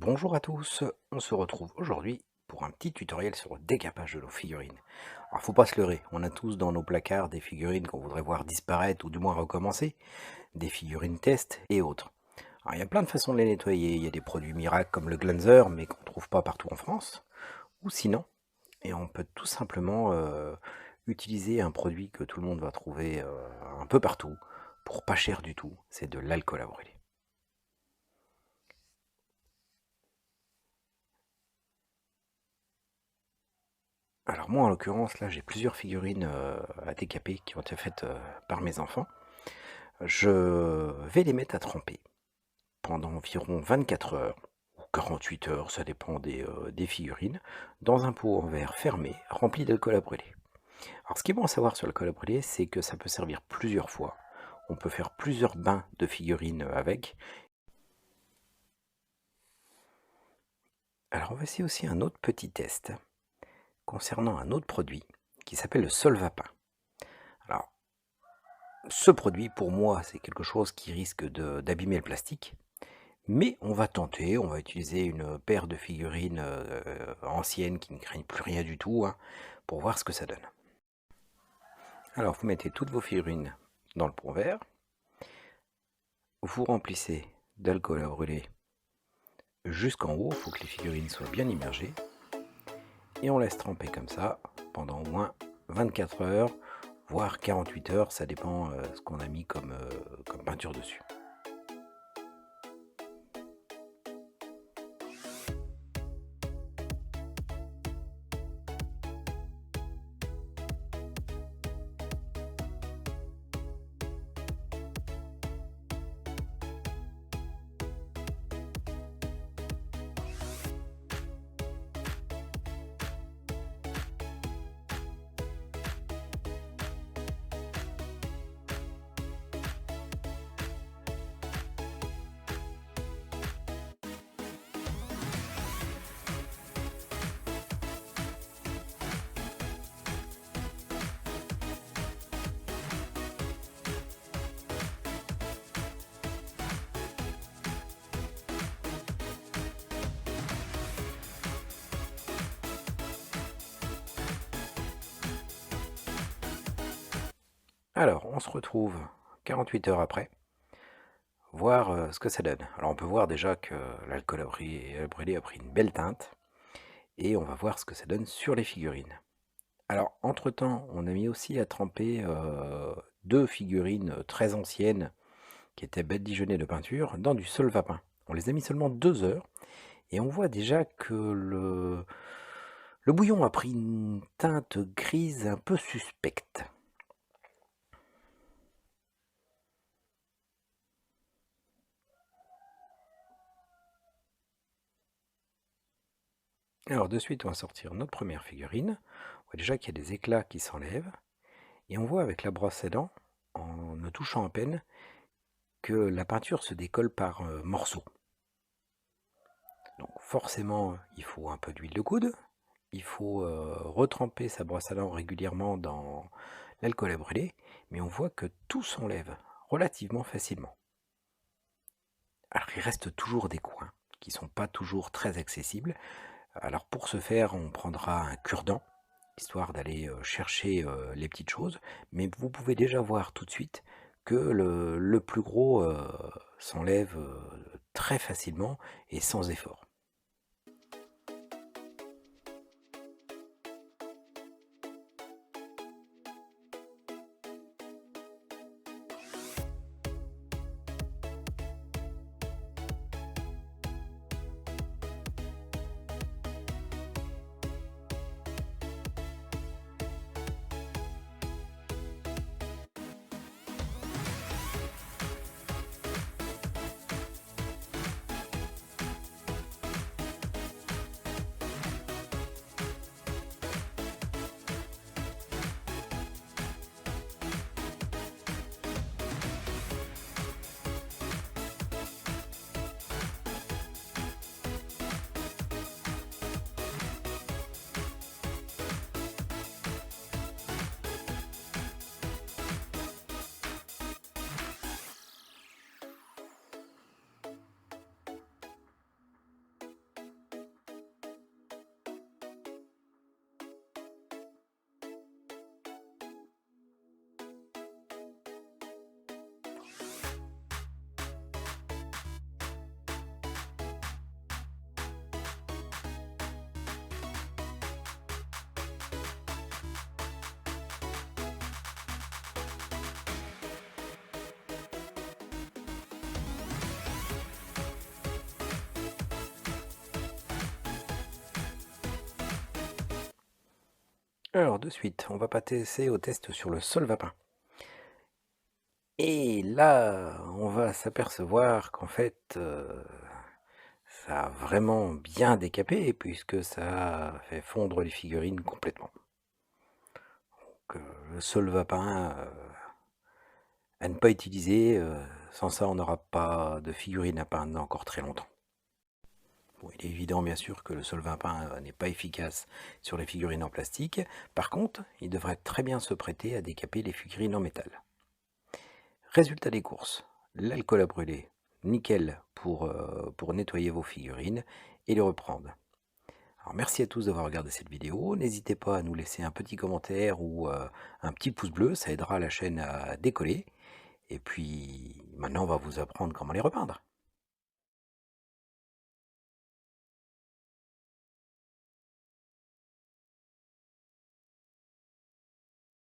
Bonjour à tous, on se retrouve aujourd'hui pour un petit tutoriel sur le décapage de nos figurines. Alors faut pas se leurrer, on a tous dans nos placards des figurines qu'on voudrait voir disparaître ou du moins recommencer, des figurines test et autres. Alors il y a plein de façons de les nettoyer, il y a des produits miracles comme le Glanzer mais qu'on ne trouve pas partout en France, ou sinon, et on peut tout simplement utiliser un produit que tout le monde va trouver un peu partout, pour pas cher du tout, c'est de l'alcool à brûler. Alors moi en l'occurrence là j'ai plusieurs figurines à décaper qui ont été faites par mes enfants. Je vais les mettre à tremper pendant environ 24 heures ou 48 heures, ça dépend des figurines, dans un pot en verre fermé rempli d'alcool à brûler. Alors ce qui est bon à savoir sur l'alcool à brûler, c'est que ça peut servir plusieurs fois. On peut faire plusieurs bains de figurines avec. Alors on va essayer aussi un autre petit test concernant un autre produit qui s'appelle le Solvapin. Alors ce produit, pour moi, c'est quelque chose qui risque d'abîmer le plastique. Mais on va tenter, on va utiliser une paire de figurines anciennes qui ne craignent plus rien du tout, hein, pour voir ce que ça donne. Alors vous mettez toutes vos figurines dans le pot vert. Vous remplissez d'alcool à brûler jusqu'en haut, il faut que les figurines soient bien immergées. Et on laisse tremper comme ça pendant au moins 24 heures, voire 48 heures, ça dépend ce qu'on a mis comme peinture dessus. Alors, on se retrouve 48 heures après, voir ce que ça donne. Alors, on peut voir déjà que l'alcool à brûler a pris une belle teinte, et on va voir ce que ça donne sur les figurines. Alors, entre-temps, on a mis aussi à tremper deux figurines très anciennes qui étaient badigeonnées de peinture dans du Solvapin. On les a mis seulement 2 heures, et on voit déjà que le bouillon a pris une teinte grise un peu suspecte. Alors de suite, on va sortir notre première figurine. On voit déjà qu'il y a des éclats qui s'enlèvent. Et on voit avec la brosse à dents, en ne touchant à peine, que la peinture se décolle par morceaux. Donc forcément, il faut un peu d'huile de coude. Il faut retremper sa brosse à dents régulièrement dans l'alcool à brûler. Mais on voit que tout s'enlève relativement facilement. Alors il reste toujours des coins qui ne sont pas toujours très accessibles. Alors pour ce faire, on prendra un cure-dent, histoire d'aller chercher les petites choses. Mais vous pouvez déjà voir tout de suite que le plus gros s'enlève très facilement et sans effort. Alors de suite, on va passer au test sur le solvapin. Et là, on va s'apercevoir qu'en fait, ça a vraiment bien décapé puisque ça fait fondre les figurines complètement. Donc le solvapin à ne pas utiliser, sans ça on n'aura pas de figurines à peindre encore très longtemps. Bon, il est évident bien sûr que le solvapin n'est pas efficace sur les figurines en plastique, par contre il devrait très bien se prêter à décaper les figurines en métal. Résultat des courses, l'alcool à brûler, nickel pour nettoyer vos figurines et les reprendre. Alors merci à tous d'avoir regardé cette vidéo, n'hésitez pas à nous laisser un petit commentaire ou un petit pouce bleu, ça aidera la chaîne à décoller. Et puis maintenant on va vous apprendre comment les repeindre.